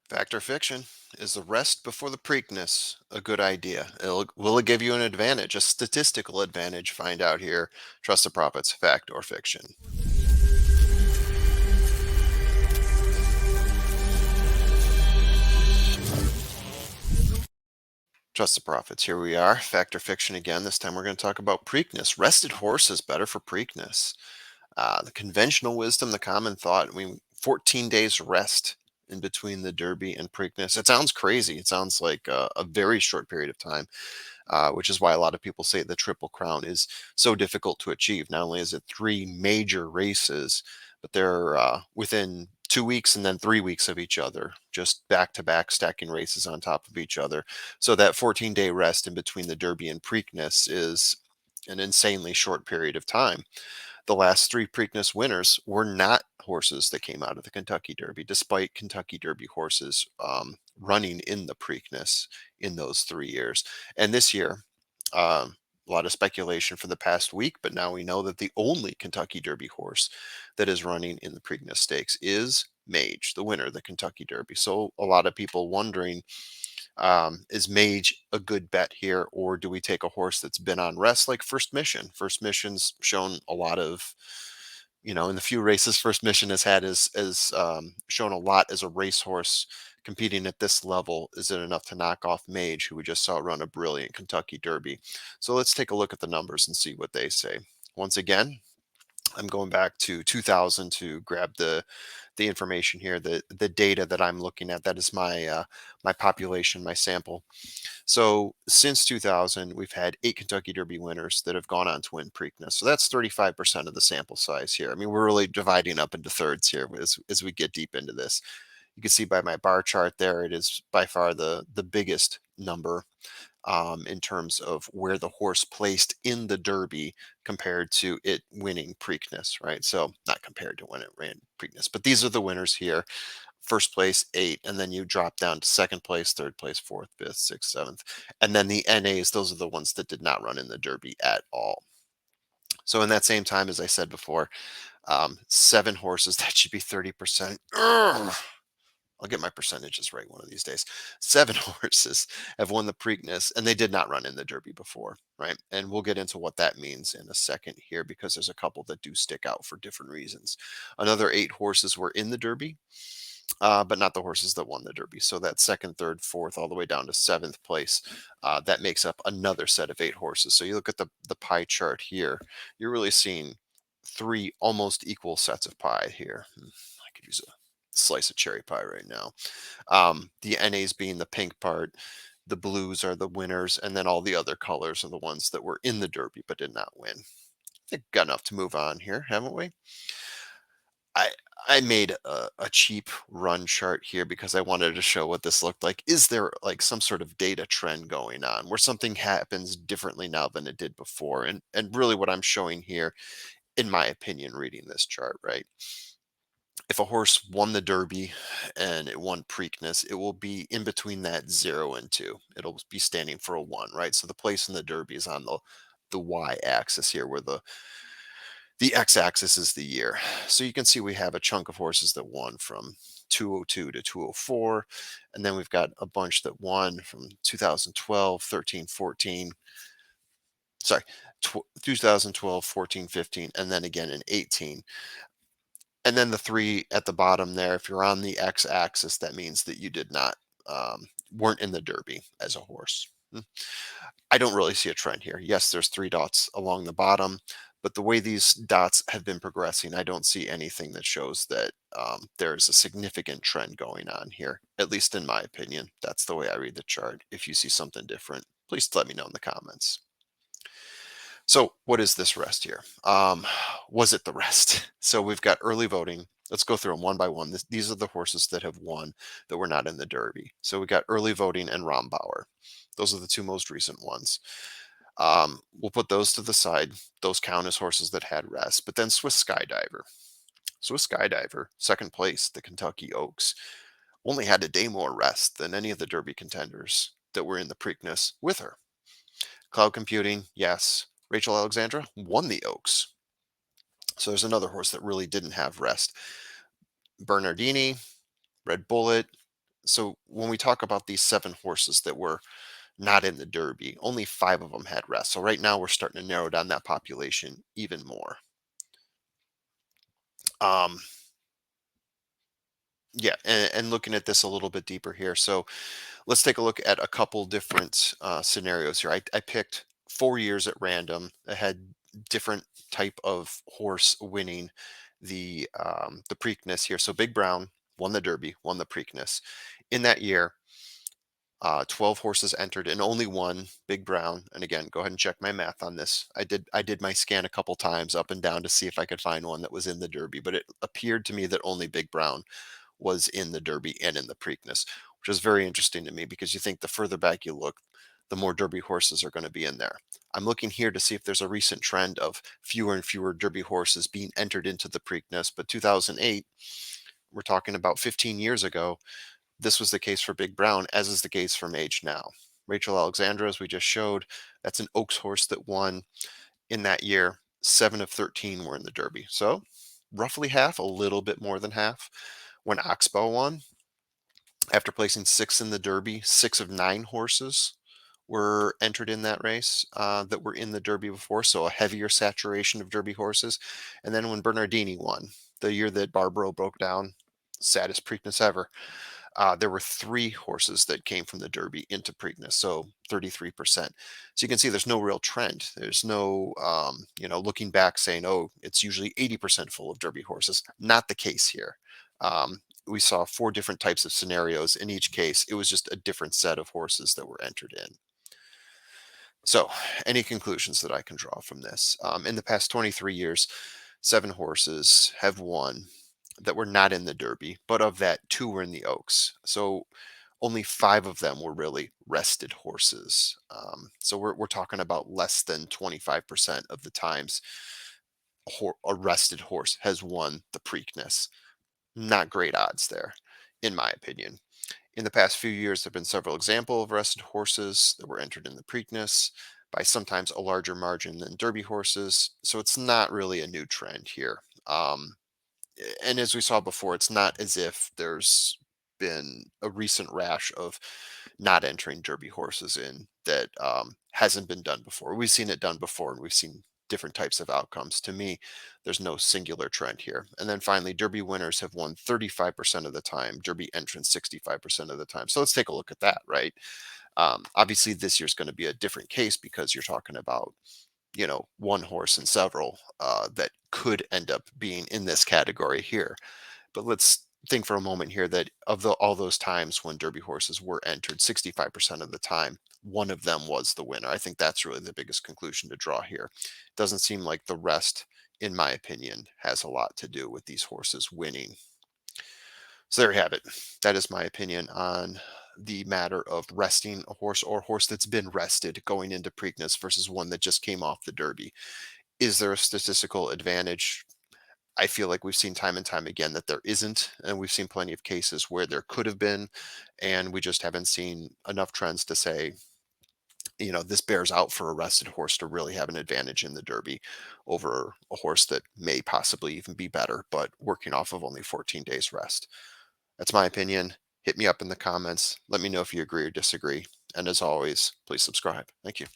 Fact or fiction? Is the rest before the Preakness a good idea? Will it give you an advantage, a statistical advantage? Find out here. Trust the profits, fact or fiction? Trust the profits. Here we are. Fact or fiction again. This time we're going to talk about Preakness. Rested horses better for Preakness. The conventional wisdom, the common thought. I mean, 14 days rest in between the Derby and Preakness. It sounds crazy. It sounds like a very short period of time. Which is why a lot of people say the Triple Crown is so difficult to achieve. Not only is it three major races, but they're within 2 weeks and then 3 weeks of each other, just back to back stacking races on top of each other. So that 14-day rest in between the Derby and Preakness is an insanely short period of time. The last three Preakness winners were not horses that came out of the Kentucky Derby, despite Kentucky Derby horses running in the Preakness in those 3 years. And this year, a lot of speculation for the past week, but now we know that the only Kentucky Derby horse that is running in the Preakness Stakes is Mage, the winner of the Kentucky Derby. So a lot of people wondering, is Mage a good bet here, or do we take a horse that's been on rest like First Mission? First Mission's shown a lot of, in the few races First Mission has had, is shown a lot as a racehorse competing at this level. Is it enough to knock off Mage, who we just saw run a brilliant Kentucky Derby? So let's take a look at the numbers and see what they say. Once again, I'm going back to 2000 to grab the information here, the data that I'm looking at. That is my population, my sample. So since 2000, we've had 8 Kentucky Derby winners that have gone on to win Preakness. So that's 35% of the sample size here. I mean, we're really dividing up into thirds here as we get deep into this. You can see by my bar chart there, it is by far the biggest number in terms of where the horse placed in the Derby compared to it winning Preakness, right? So not compared to when it ran Preakness, but these are the winners here. First place, 8, and then you drop down to second place, third place, fourth, fifth, sixth, seventh. And then the NAs, those are the ones that did not run in the Derby at all. So in that same time, as I said before, 7 horses, that should be 30%. I'll get my percentages right one of these days. 7 horses have won the Preakness, and they did not run in the Derby before, right? And we'll get into what that means in a second here, because there's a couple that do stick out for different reasons. Another 8 horses were in the Derby, but not the horses that won the Derby. So that second, third, fourth, all the way down to seventh place, that makes up another set of 8 horses. So you look at the pie chart here, you're really seeing three almost equal sets of pie here. I could use a slice of cherry pie right now. The NAs being the pink part, the blues are the winners, and then all the other colors are the ones that were in the Derby but did not win. I think we've got enough to move on here, haven't we? I I made a cheap run chart here because I wanted to show what this looked like. Is there like some sort of data trend going on where something happens differently now than it did before? And really what I'm showing here, in my opinion, reading this chart, right? If a horse won the Derby and it won Preakness, it will be in between that 0 and 2. It'll be standing for a 1, right? So the place in the Derby is on the y axis here, where the x-axis is the year. So you can see we have a chunk of horses that won from 202 to 204, and then we've got a bunch that won from 2012, 13, 14. Sorry, 2012, 14, 15, and then again in 18. And then the three at the bottom there, if you're on the x-axis, that means that you did not weren't in the Derby as a horse. I don't really see a trend here. Yes, there's 3 dots along the bottom, but the way these dots have been progressing, I don't see anything that shows that there's a significant trend going on here, at least in my opinion. That's the way I read the chart. If you see something different, please let me know in the comments. So what is this rest here? Was it the rest? So we've got early voting. Let's go through them one by one. These are the horses that have won that were not in the Derby. So we got early voting and Rombauer. Those are the 2 most recent ones. We'll put those to the side. Those count as horses that had rest. But then Swiss Skydiver. Swiss Skydiver, second place, the Kentucky Oaks, only had a day more rest than any of the Derby contenders that were in the Preakness with her. Cloud Computing, yes. Rachel Alexandra won the Oaks. So there's another horse that really didn't have rest. Bernardini, Red Bullet, So when we talk about these 7 horses that were not in the Derby, only 5 of them had rest. So right now we're starting to narrow down that population even more. Um, yeah, and looking at this a little bit deeper here. So let's take a look at a couple different scenarios here. I picked 4 years at random. I had different type of horse winning the Preakness here. So Big Brown won the Derby, won the Preakness. In that year, 12 horses entered and only one, Big Brown. And again, go ahead and check my math on this. I did my scan a couple times up and down to see if I could find one that was in the Derby, but it appeared to me that only Big Brown was in the Derby and in the Preakness, which is very interesting to me because you think the further back you look, the more Derby horses are going to be in there. I'm looking here to see if there's a recent trend of fewer and fewer Derby horses being entered into the Preakness, but 2008, we're talking about 15 years ago, this was the case for Big Brown, as is the case for Mage now. Rachel Alexandra, as we just showed, that's an Oaks horse that won in that year. 7 of 13 were in the Derby. So roughly half, a little bit more than half. When Oxbow won, after placing 6 in the Derby, 6 of 9 horses were entered in that race that were in the Derby before. So a heavier saturation of Derby horses. And then when Bernardini won, the year that Barbaro broke down, saddest Preakness ever, there were 3 horses that came from the Derby into Preakness, so 33%. So you can see there's no real trend. There's no, looking back saying, oh, it's usually 80% full of Derby horses. Not the case here. We saw 4 different types of scenarios. In each case, it was just a different set of horses that were entered in. So, any conclusions that I can draw from this? In the past 23 years, 7 horses have won that were not in the Derby, but of that, 2 were in the Oaks. So only 5 of them were really rested horses. So we're talking about less than 25% of the times a rested horse has won the Preakness. Not great odds there, in my opinion. In the past few years, there have been several examples of rested horses that were entered in the Preakness by sometimes a larger margin than Derby horses. So it's not really a new trend here. And as we saw before, it's not as if there's been a recent rash of not entering Derby horses in that hasn't been done before. We've seen it done before, and we've seen different types of outcomes. To me, there's no singular trend here. And then finally, Derby winners have won 35% of the time, Derby entrants 65% of the time. So let's take a look at that, right? Obviously, this year's going to be a different case because you're talking about one horse and several that could end up being in this category here. But let's think for a moment here that of all those times when Derby horses were entered, 65% of the time, one of them was the winner. I think that's really the biggest conclusion to draw here. Doesn't seem like the rest, in my opinion, has a lot to do with these horses winning. So there you have it. That is my opinion on the matter of resting a horse or a horse that's been rested going into Preakness versus one that just came off the Derby. Is there a statistical advantage? I feel like we've seen time and time again that there isn't, and we've seen plenty of cases where there could have been, and we just haven't seen enough trends to say, this bears out for a rested horse to really have an advantage in the Derby over a horse that may possibly even be better, but working off of only 14 days rest. That's my opinion. Hit me up in the comments. Let me know if you agree or disagree. And as always, please subscribe. Thank you.